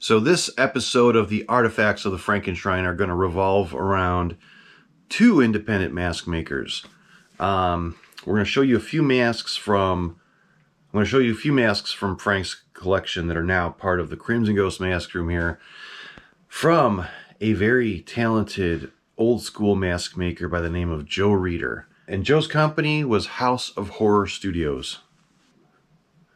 So this episode of the Artifacts of the Frankenshrine are going to revolve around two independent mask makers. We're going to show you a few masks from Frank's collection that are now part of the Crimson Ghost Mask Room here, from a very talented old school mask maker by the name of Joe Reeder. And Joe's company was House of Horror Studios.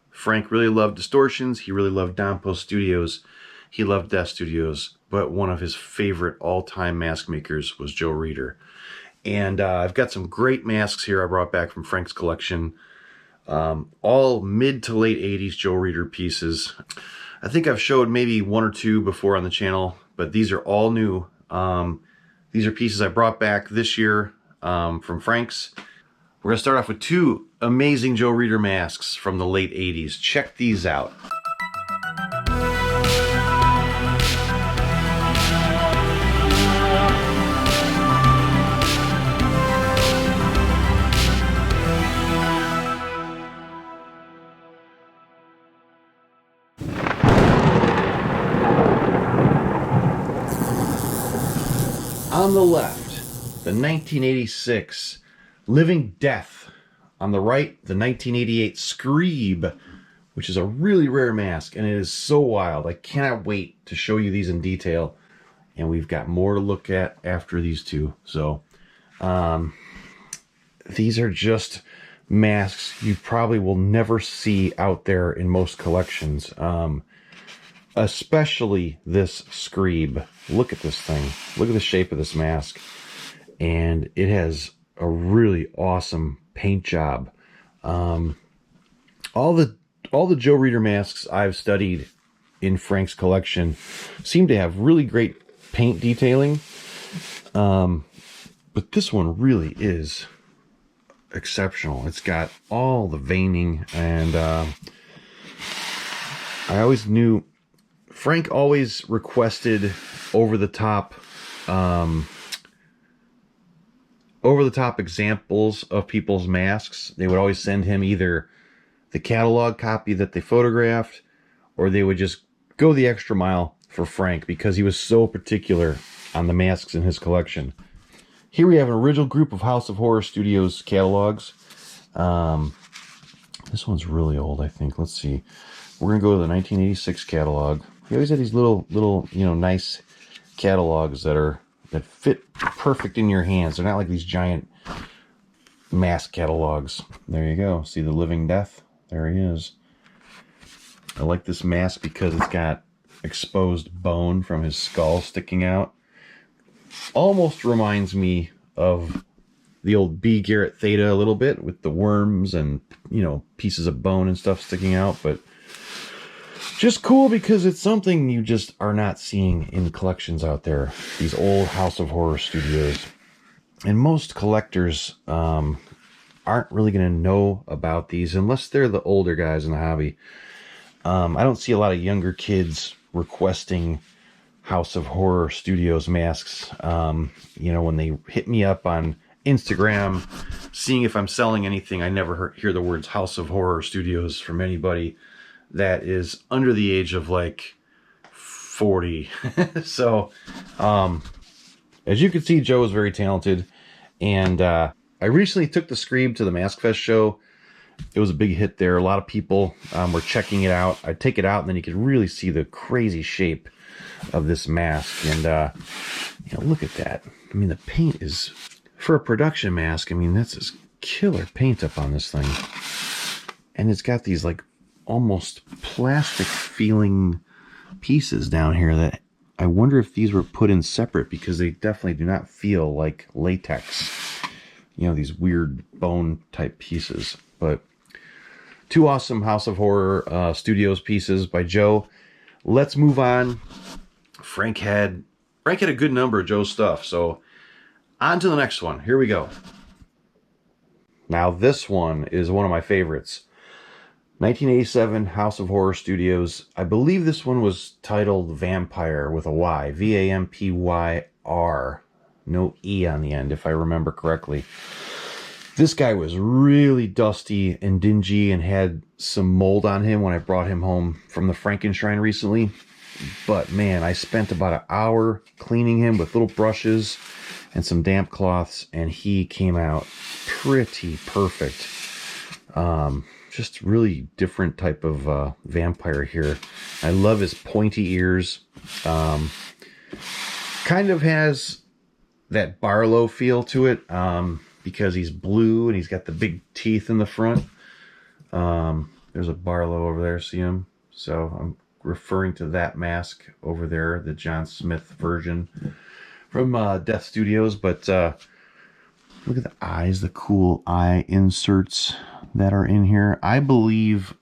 Frank really loved Distortions. He really loved Downpost Studios. He loved Death Studios. But one of his favorite all-time mask makers was Joe Reeder. And I've got some great masks here I brought back from Frank's collection. All mid to late 80s Joe Reeder pieces. I think I've showed maybe one or two before on the channel, but these are all new. These are pieces I brought back this year from Frank's. We're going to start off with two amazing Joe Reeder masks from the late 80s. Check these out. On the left, the 1986 Living Death. On the right, the 1988 Screeb, which is a really rare mask, and it is so wild. I cannot wait to show you these in detail, and we've got more to look at after these two. So, these are just masks you probably will never see out there in most collections, especially this Screeb. Look at this thing. Look at the shape of this mask, and it has a really awesome paint job. All the Joe Reeder masks I've studied in Frank's collection seem to have really great paint detailing, but this one really is exceptional. It's got all the veining, and I always knew Frank always requested over-the-top examples of people's masks. They would always send him either the catalog copy that they photographed, or they would just go the extra mile for Frank because he was so particular on the masks in his collection. Here we have an original group of House of Horror Studios catalogs. This one's really old, I think. Let's see. We're going to go to the 1986 catalog. He always had these little, nice catalogs that fit perfect in your hands. They're not like these giant mask catalogs. There you go. See the Living Death? There he is. I like this mask because it's got exposed bone from his skull sticking out. Almost reminds me of the old B. Garrett Theta a little bit, with the worms and, pieces of bone and stuff sticking out, but just cool because it's something you just are not seeing in collections out there. These old House of Horror Studios. And most collectors aren't really going to know about these unless they're the older guys in the hobby. I don't see a lot of younger kids requesting House of Horror Studios masks. When they hit me up on Instagram, seeing if I'm selling anything, I never hear the words House of Horror Studios from anybody that is under the age of like 40. So, as you can see, Joe is very talented. And I recently took the Screeb to the Mask Fest show. It was a big hit there. A lot of people were checking it out. I'd take it out, and then you could really see the crazy shape of this mask. And, look at that. I mean, the paint is, for a production mask, that's this killer paint up on this thing. And it's got these, like, almost plastic feeling pieces down here that I wonder if these were put in separate, because they definitely do not feel like latex. These weird bone type pieces. But two awesome House of Horror Studios pieces by Joe. Let's move on. Frank had a good number of Joe's stuff, so on to the next one. Here we go. Now this one is one of my favorites. 1987 House of Horror Studios. I believe this one was titled Vampire with a Y. Vampyr. No E on the end, if I remember correctly. This guy was really dusty and dingy and had some mold on him when I brought him home from the Frankenshrine recently. But man, I spent about an hour cleaning him with little brushes and some damp cloths, and he came out pretty perfect. Just really different type of vampire here. I love his pointy ears. Kind of has that Barlow feel to it, because he's blue and he's got the big teeth in the front. There's a Barlow over there, see him? So I'm referring to that mask over there, the John Smith version from Death Studios. But look at the eyes, the cool eye inserts that are in here. I believe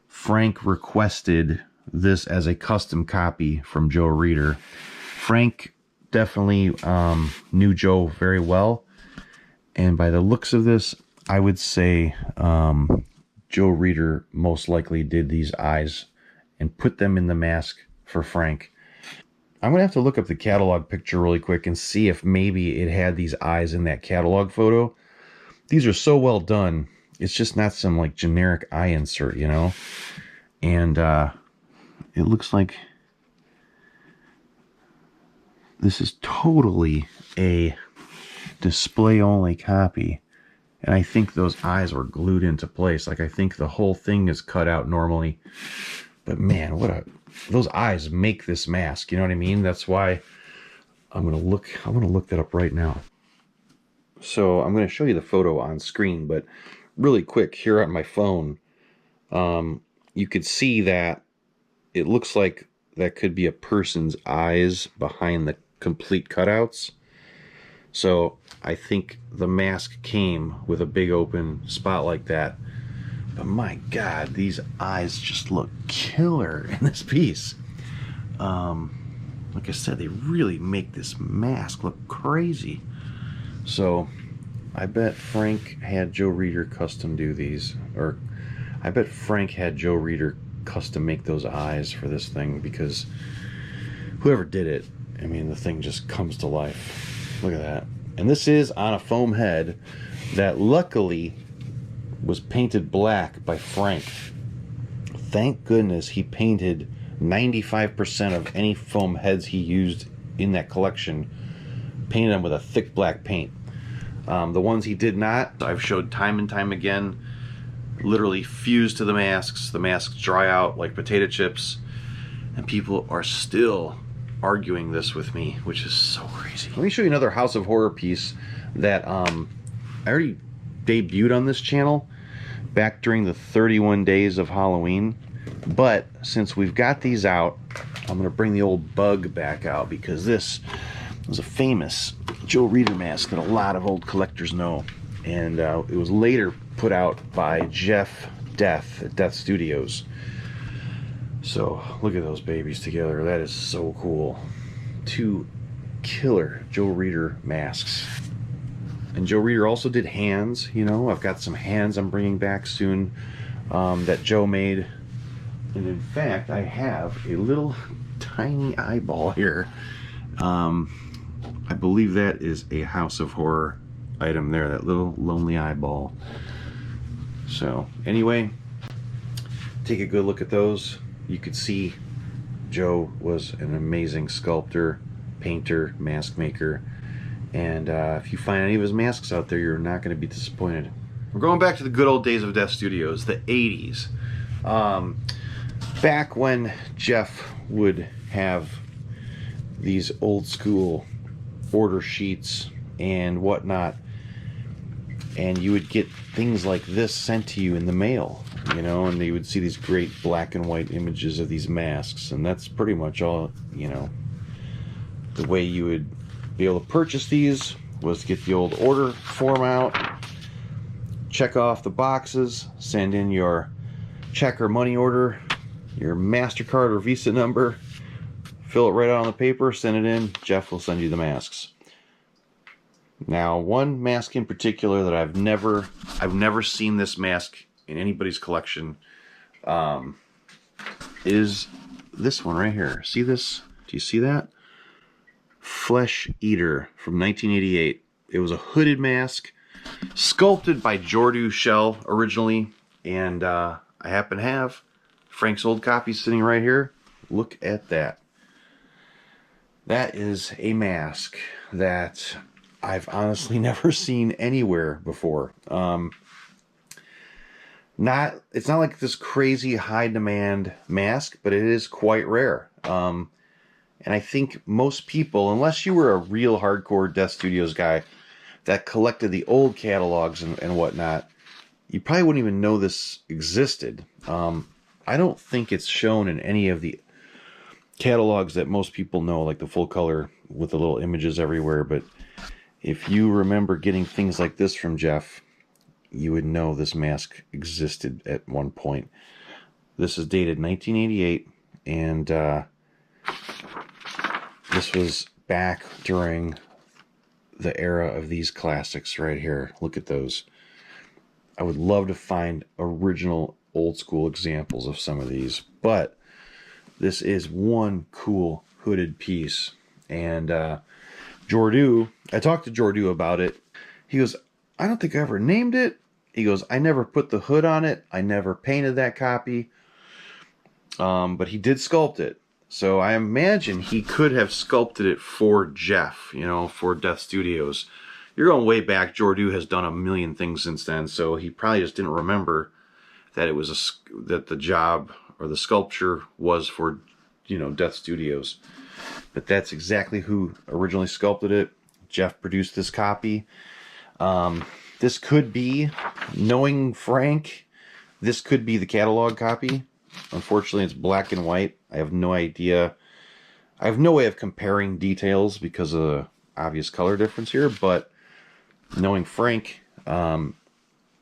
Frank requested this as a custom copy from Joe Reeder. Frank definitely knew Joe very well, and by the looks of this, I would say Joe Reeder most likely did these eyes and put them in the mask for Frank. I'm going to have to look up the catalog picture really quick and see if maybe it had these eyes in that catalog photo. These are so well done. It's just not some like generic eye insert, you know? And it looks like this is totally a display only copy. And I think those eyes were glued into place. Like, I think the whole thing is cut out normally. But man, those eyes make this mask, you know what I mean? That's why I'm gonna look that up right now. So I'm gonna show you the photo on screen, but really quick here on my phone, you could see that it looks like that could be a person's eyes behind the complete cutouts. So I think the mask came with a big open spot like that. But my God, these eyes just look killer in this piece. Like I said, they really make this mask look crazy. So I bet Frank had Joe Reeder custom do these. Or I bet Frank had Joe Reeder custom make those eyes for this thing, because whoever did it, I mean, the thing just comes to life. Look at that. And this is on a foam head that luckily was painted black by Frank. Thank goodness he painted 95% of any foam heads he used in that collection, painted them with a thick black paint. The ones he did not, I've showed time and time again, literally fuse to the masks. The masks dry out like potato chips, and people are still arguing this with me, which is so crazy. Let me show you another House of Horror piece that I already debuted on this channel back during the 31 days of Halloween. But since we've got these out, I'm going to bring the old bug back out, because this was a famous Joe Reeder mask that a lot of old collectors know. And it was later put out by Jeff Death at Death Studios. So look at those babies together. That is so cool. Two killer Joe Reeder masks. And Joe Reeder also did hands. You know, I've got some hands I'm bringing back soon that Joe made. And in fact, I have a little tiny eyeball here. I believe that is a House of Horror item there, that little lonely eyeball. So anyway, take a good look at those. You could see Joe was an amazing sculptor, painter, mask maker. And if you find any of his masks out there, you're not going to be disappointed. We're going back to the good old days of Death Studios, the 80s. Back when Jeff would have these old school order sheets and whatnot, and you would get things like this sent to you in the mail, you know, and you would see these great black and white images of these masks, and that's pretty much all, you know. The way you would be able to purchase these was get the old order form out, check off the boxes, send in your check or money order, your MasterCard or Visa number, fill it right out on the paper, send it in, Jeff will send you the masks. Now, one mask in particular that I've never seen this mask in anybody's collection, is this one right here. See this? Do you see that? Flesh Eater from 1988. It was a hooded mask, sculpted by Jordu Shell originally, and I happen to have Frank's old copy sitting right here. look at that. That is a mask that I've honestly never seen anywhere before. It's not like this crazy high demand mask, but it is quite rare. And I think most people, unless you were a real hardcore Death Studios guy that collected the old catalogs and whatnot, you probably wouldn't even know this existed. I don't think it's shown in any of the catalogs that most people know, like the full color with the little images everywhere. But if you remember getting things like this from Jeff, you would know this mask existed at one point. This is dated 1988, and this was back during the era of these classics right here. Look at those. I would love to find original old school examples of some of these, but this is one cool hooded piece. And Jordu, I talked to Jordu about it. He goes, I don't think I ever named it. He goes, I never put the hood on it. I never painted that copy. But he did sculpt it. So I imagine he could have sculpted it for Jeff, for Death Studios. You're going way back. Jordu has done a million things since then, so he probably just didn't remember that it was that the job or the sculpture was for, Death Studios. But that's exactly who originally sculpted it. Jeff produced this copy. This could be, knowing Frank, this could be the catalog copy. Unfortunately, it's black and white. I have no idea. I have no way of comparing details because of the obvious color difference here, but knowing Frank,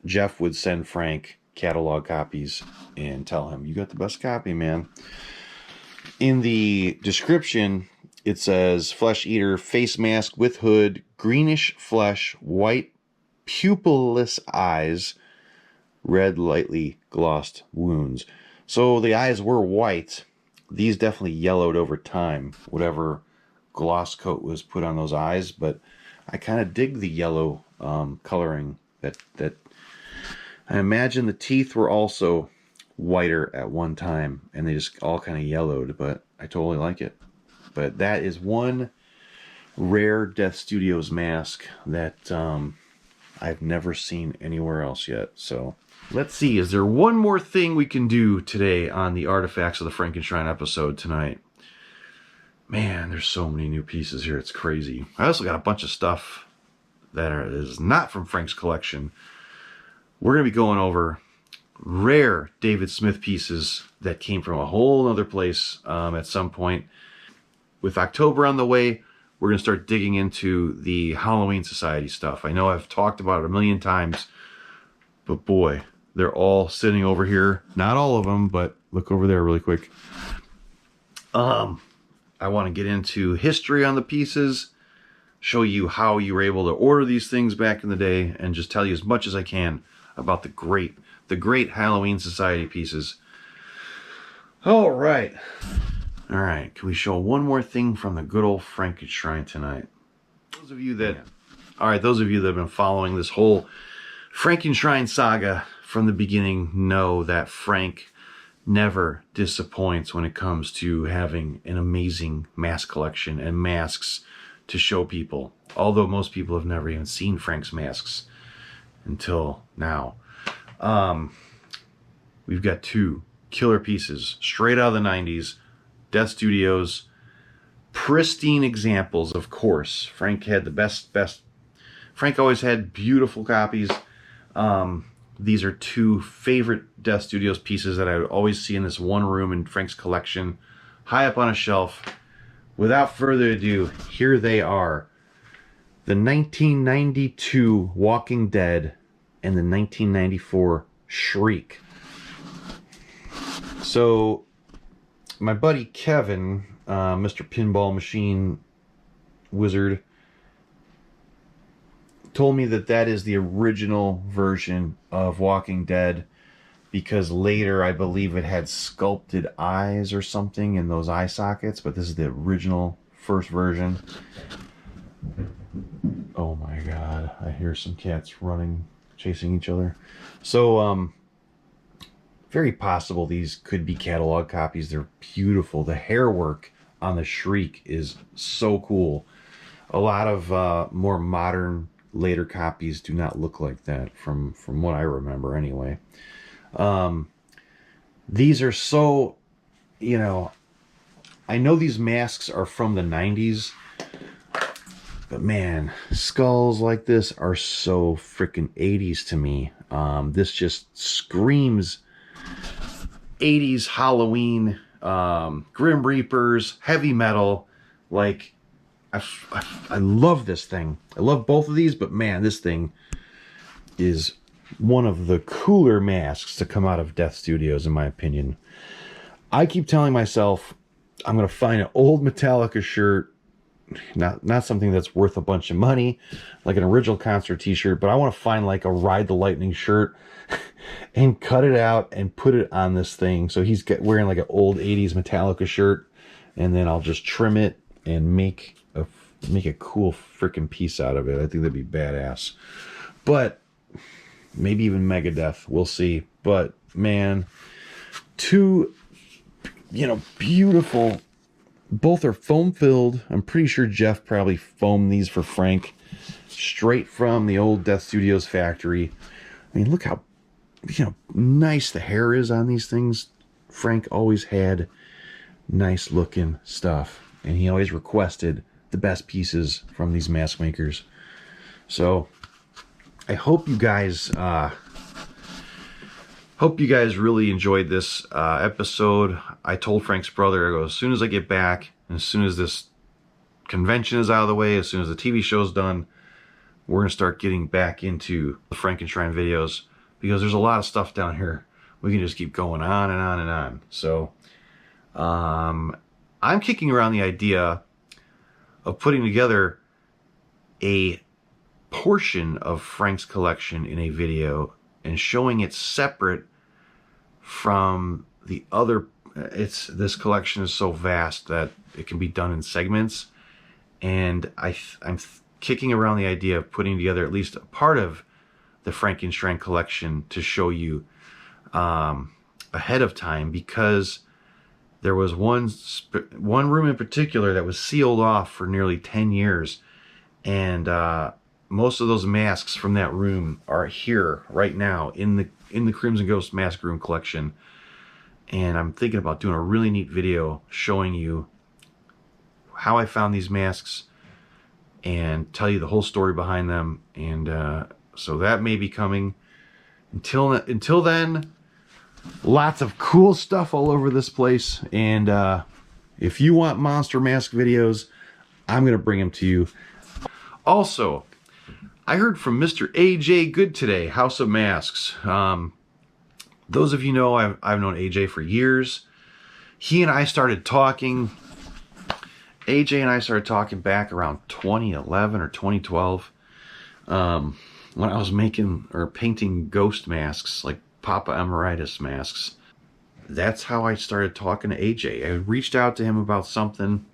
Jeff would send Frank catalog copies and tell him, you got the best copy, man. In the description, it says, Flesh Eater, face mask with hood, greenish flesh, white pupilless eyes, red lightly glossed wounds. So the eyes were white. These definitely yellowed over time, whatever gloss coat was put on those eyes, but I kind of dig the yellow coloring that I imagine the teeth were also whiter at one time and they just all kind of yellowed, but I totally like it. But that is one rare Death Studios mask that I've never seen anywhere else yet. So let's see, is there one more thing we can do today on the Artifacts of the Frankenshrine episode tonight? Man, there's so many new pieces here. It's crazy. I also got a bunch of stuff that is not from Frank's collection. We're going to be going over rare David Smith pieces that came from a whole other place at some point. With October on the way, we're going to start digging into the Halloween Society stuff. I know I've talked about it a million times, but boy, they're all sitting over here. Not all of them, but look over there really quick. I want to get into history on the pieces, show you how you were able to order these things back in the day, and just tell you as much as I can about the great Halloween Society pieces. All right. Can we show one more thing from the good old Frankenshrine tonight? Those of you that have been following this whole Frankenshrine saga from the beginning know that Frank never disappoints when it comes to having an amazing mask collection and masks to show people. Although most people have never even seen Frank's masks until now. We've got two killer pieces straight out of the 90s. Death Studios. Pristine examples, of course. Frank had the best. Frank always had beautiful copies. These are two favorite Death Studios pieces that I would always see in this one room in Frank's collection, high up on a shelf. Without further ado, here they are. The 1992 Walking Dead and the 1994 Shriek. So, my buddy Kevin, Mr. Pinball Machine Wizard, told me that is the original version of Walking Dead, because later I believe it had sculpted eyes or something in those eye sockets, but this is the original first version. Oh my god, I hear some cats running, chasing each other. So very possible these could be catalog copies. They're beautiful. The hair work on the Shriek is so cool. A lot of more modern, later copies do not look like that, from what I remember anyway. These are so, you know, I know these masks are from the 90s, but man, skulls like this are so freaking 80s to me. This just screams 80s Halloween, Grim Reapers, heavy metal. Like, I love this thing. I love both of these, but man, this thing is one of the cooler masks to come out of Death Studios, in my opinion. I keep telling myself I'm going to find an old Metallica shirt, not something that's worth a bunch of money, like an original concert t-shirt, but I want to find like a Ride the Lightning shirt and cut it out and put it on this thing. So he's wearing like an old 80s Metallica shirt, and then I'll just trim it and make a cool freaking piece out of it. I think that'd be badass. But maybe even Megadeth, we'll see. But man, two, beautiful. Both are foam filled. I'm pretty sure Jeff probably foamed these for Frank straight from the old Death Studios factory. I mean, look how nice the hair is on these things. Frank always had nice looking stuff, and he always requested the best pieces from these mask makers. So I hope you guys really enjoyed this episode. I told Frank's brother, I go, as soon as I get back, and as soon as this convention is out of the way, as soon as the TV show's done, we're going to start getting back into the Frankenshrine videos, because there's a lot of stuff down here. We can just keep going on and on and on. So I'm kicking around the idea of putting together a portion of Frank's collection in a video and showing it separate from the other. This collection is so vast that it can be done in segments, and I'm kicking around the idea of putting together at least a part of the Frankenshrine collection to show you ahead of time, because there was one room in particular that was sealed off for nearly 10 years, and most of those masks from that room are here right now in the Crimson Ghost Mask Room collection. And I'm thinking about doing a really neat video showing you how I found these masks and tell you the whole story behind them. And so that may be coming. Until then, lots of cool stuff all over this place. And if you want monster mask videos, I'm going to bring them to you. Also, I heard from Mr. AJ Good today, House of Masks. Those of you know, I've known AJ for years. He and I started talking. AJ and I started talking back around 2011 or 2012, when I was making or painting ghost masks, like Papa Emeritus masks. That's how I started talking to AJ. I reached out to him about something,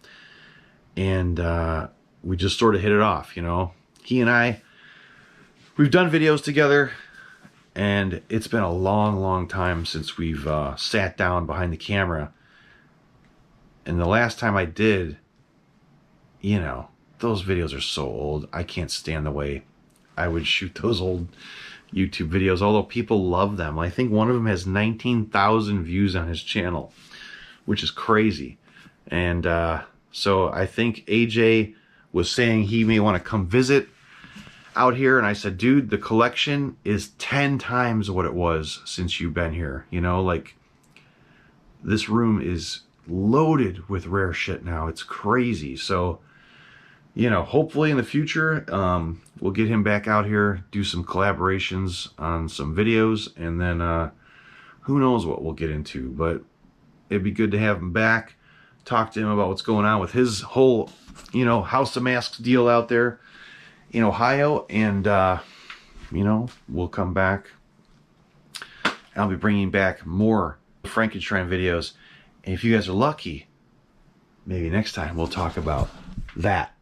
and we just sort of hit it off, He and I, we've done videos together, and it's been a long time since we've sat down behind the camera. And the last time I did, those videos are so old. I can't stand the way I would shoot those old YouTube videos, although people love them. I think one of them has 19,000 views on his channel, which is crazy. And so I think AJ was saying he may want to come visit out here, and I said, dude, the collection is 10 times what it was since you've been here. Like, this room is loaded with rare shit now. It's crazy. So, hopefully in the future, we'll get him back out here, do some collaborations on some videos, and then who knows what we'll get into. But it'd be good to have him back, talk to him about what's going on with his whole, House of Masks deal out there in Ohio. And we'll come back. I'll be bringing back more Frankenshrine videos, and if you guys are lucky, maybe next time we'll talk about that.